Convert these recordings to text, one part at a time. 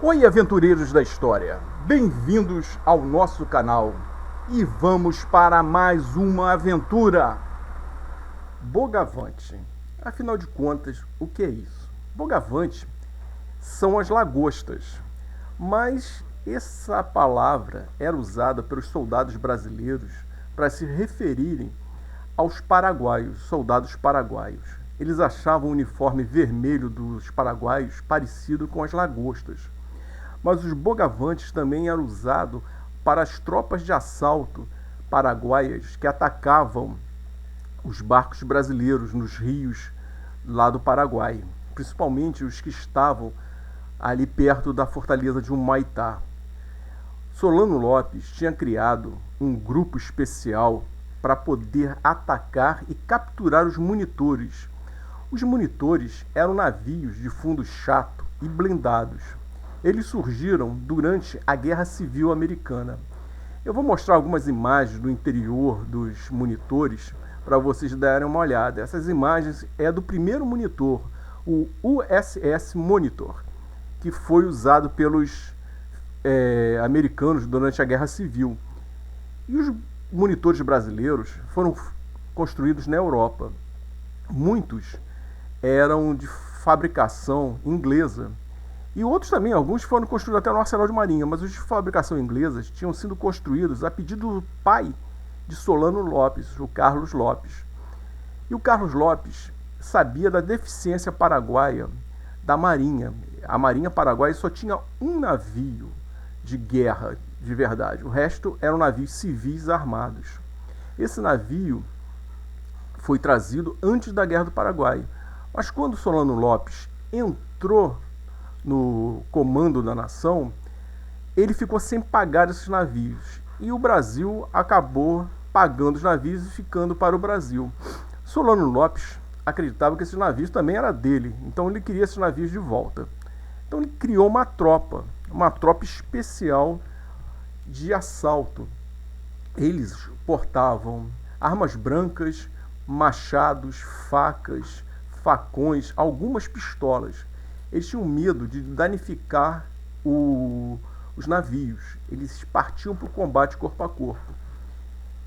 Oi, aventureiros da história! Bem-vindos ao nosso canal e vamos para mais uma aventura! Bogavante. Afinal de contas, o que é isso? Bogavante são as lagostas, mas essa palavra era usada pelos soldados brasileiros para se referirem aos paraguaios, soldados paraguaios. Eles achavam o uniforme vermelho dos paraguaios parecido com as lagostas. Mas os bogavantes também eram usados para as tropas de assalto paraguaias que atacavam os barcos brasileiros nos rios lá do Paraguai, principalmente os que estavam ali perto da fortaleza de Humaitá. Solano Lopes tinha criado um grupo especial para poder atacar e capturar os monitores. Os monitores eram navios de fundo chato e blindados. Eles surgiram durante a Guerra Civil Americana. Eu vou mostrar algumas imagens do interior dos monitores para vocês darem uma olhada. Essas imagens é do primeiro monitor, o USS Monitor, que foi usado pelos americanos durante a Guerra Civil. E os monitores brasileiros foram construídos na Europa. Muitos eram de fabricação inglesa. E outros também, alguns foram construídos até no Arsenal de Marinha, mas os de fabricação inglesa tinham sido construídos a pedido do pai de Solano Lopes, o Carlos Lopes. E o Carlos Lopes sabia da deficiência paraguaia da Marinha. A Marinha paraguaia só tinha um navio de guerra de verdade, o resto eram navios civis armados. Esse navio foi trazido antes da Guerra do Paraguai, mas quando Solano Lopes entrou no comando da nação, ele ficou sem pagar esses navios. E o Brasil acabou pagando os navios e ficando para o Brasil. Solano Lopes acreditava que esses navios também eram dele, então ele queria esses navios de volta. Então ele criou uma tropa especial de assalto. Eles portavam armas brancas, machados, facas, facões, algumas pistolas. Eles tinham medo de danificar os navios. Eles partiam para o combate corpo a corpo.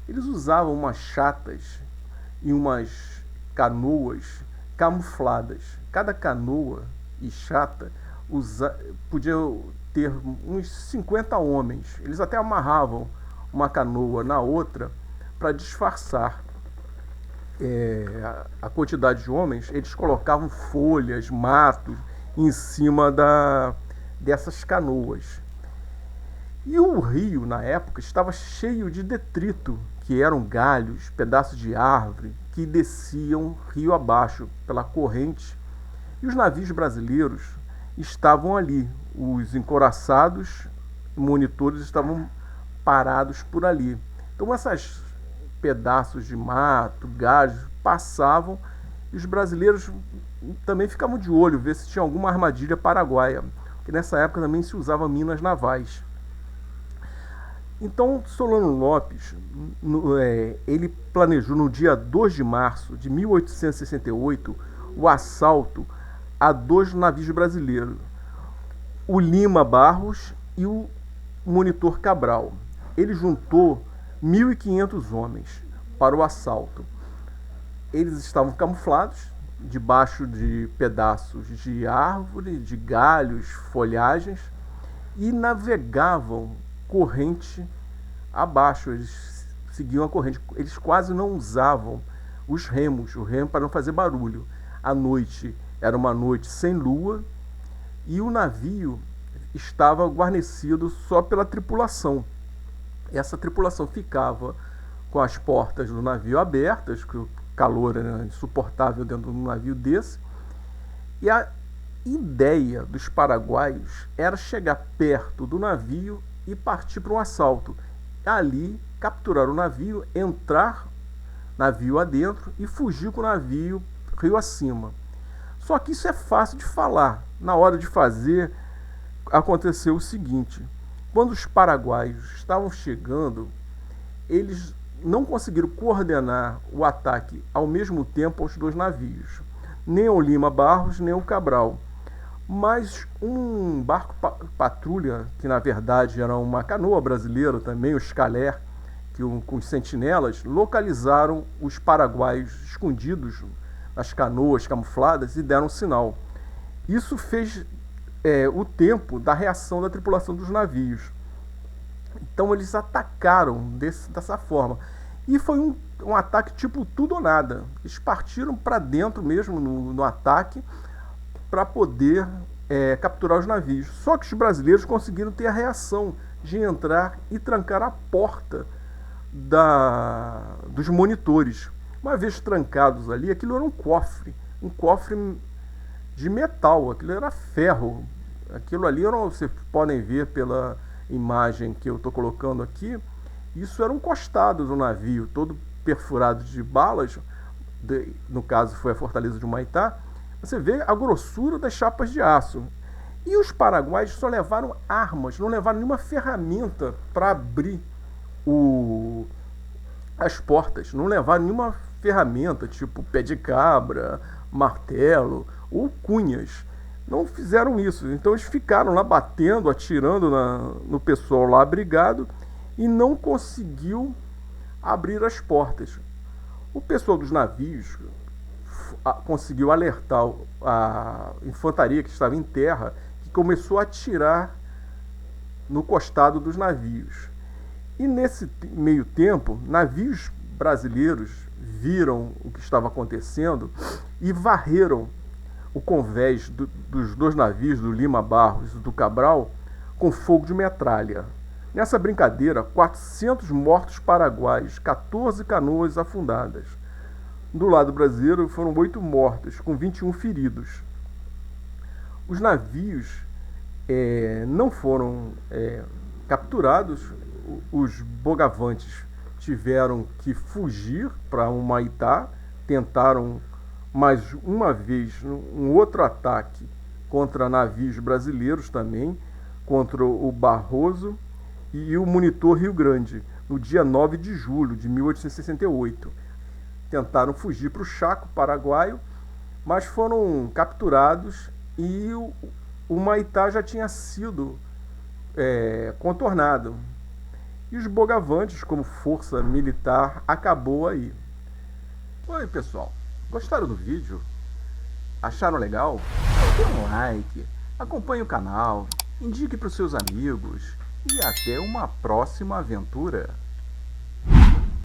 Eles usavam umas chatas e umas canoas camufladas. Cada canoa e chata podia ter uns 50 homens. Eles até amarravam uma canoa na outra para disfarçar a quantidade de homens. Eles colocavam folhas, matos em cima dessas canoas. E o rio, na época, estava cheio de detrito, que eram galhos, pedaços de árvore, que desciam rio abaixo pela corrente. E os navios brasileiros estavam ali. Os encouraçados monitores estavam parados por ali. Então, esses pedaços de mato, galhos, passavam e os brasileiros também ficavam de olho, ver se tinha alguma armadilha paraguaia, porque nessa época também se usava minas navais. Então, Solano Lopes, ele planejou no dia 2 de março de 1868 o assalto a dois navios brasileiros, o Lima Barros e o Monitor Cabral. Ele juntou 1.500 homens para o assalto. Eles estavam camuflados debaixo de pedaços de árvore, de galhos, folhagens, e navegavam corrente abaixo. Eles seguiam a corrente. Eles quase não usavam os remos, o remo para não fazer barulho. A noite era uma noite sem lua e o navio estava guarnecido só pela tripulação. Essa tripulação ficava com as portas do navio abertas, que o calor era insuportável dentro de um navio desse. E a ideia dos paraguaios era chegar perto do navio e partir para um assalto. Ali, capturar o navio, entrar navio adentro e fugir com o navio rio acima. Só que isso é fácil de falar. Na hora de fazer, aconteceu o seguinte: quando os paraguaios estavam chegando, eles não conseguiram coordenar o ataque ao mesmo tempo aos dois navios, nem o Lima Barros, nem o Cabral. Mas um barco patrulha, que na verdade era uma canoa brasileira também, o Scaler, com os sentinelas, localizaram os paraguaios escondidos nas canoas camufladas e deram sinal. Isso fez o tempo da reação da tripulação dos navios. Então eles atacaram dessa forma. E foi um ataque tipo tudo ou nada. Eles partiram para dentro mesmo no ataque para poder capturar os navios. Só que os brasileiros conseguiram ter a reação de entrar e trancar a porta dos monitores. Uma vez trancados ali, aquilo era um cofre de metal, aquilo era ferro. Aquilo ali, vocês podem ver pela imagem que eu estou colocando aqui, isso era um costado do navio, todo perfurado de balas, no caso foi a fortaleza de Humaitá. Você vê a grossura das chapas de aço. E os paraguaios só levaram armas, não levaram nenhuma ferramenta para abrir as portas, não levaram nenhuma ferramenta, tipo pé de cabra, martelo ou cunhas. Não fizeram isso, então eles ficaram lá batendo, atirando no pessoal lá abrigado e não conseguiu abrir as portas. O pessoal dos navios conseguiu alertar a infantaria que estava em terra, que começou a atirar no costado dos navios. E nesse meio tempo, navios brasileiros viram o que estava acontecendo e varreram o convés dos dois navios, do Lima Barros e do Cabral, com fogo de metralha. Nessa brincadeira, 400 mortos paraguaios, 14 canoas afundadas. Do lado brasileiro foram 8 mortos, com 21 feridos. Os navios não foram capturados, os bogavantes tiveram que fugir para Humaitá, tentaram mais uma vez um outro ataque contra navios brasileiros também, contra o Barroso e o Monitor Rio Grande, no dia 9 de julho de 1868. Tentaram fugir para o Chaco paraguaio, mas foram capturados e o Humaitá já tinha sido contornado. E os bogavantes, como força militar, acabou aí. Oi, pessoal. Gostaram do vídeo? Acharam legal? Dê um like, acompanhe o canal, indique para os seus amigos e até uma próxima aventura.